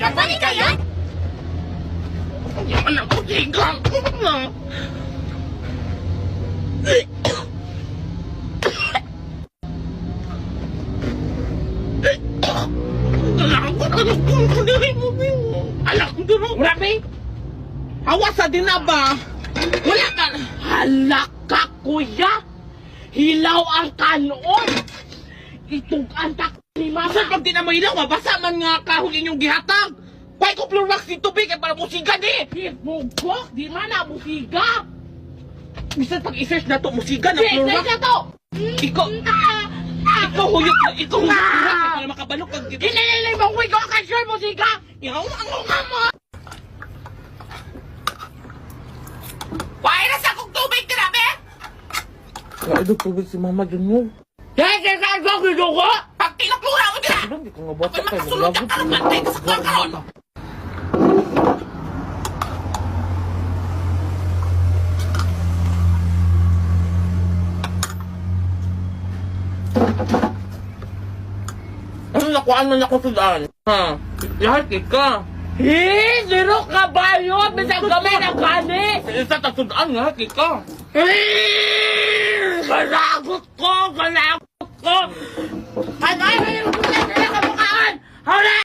Kapali ka yan? Yan ang kusigang. Alam ko doon. Grabe! Hawasa din na ba? Wala ka. Halak ka, kuya! Hilaw ang kanon! Itong antak ni Masa mama! pag di na mailaw, mabasa man nga kahul inyong gihatag. Pay ko plurwax si tubig ay para musigan eh. Hibugok! Di man na musiga! Bisan pag i-search na to musigan na Di, plurwax. na to! Ikaw huyok para makabalok pag dito. Inililay mo ko ang kasyon musika! Yaw ang nga mo. Why na sa kong tubig, grabe? Kaya ito tubig si Mama Junior. Kaya ka ko ginuko! Pag tinaklura mo dila. Hindi ko nga bata Pag kayo. makasulog ka karoon, mantay ka sa karoon. Ano nakuhaan na ako sudan? Ha? Lahat ka. Zero ka ba yun? Bisang gamay ng kani! Isa ta sudan nga ka. Galagot ko! Galagot ko! Ano yung kumulay na kamukaan? Hala!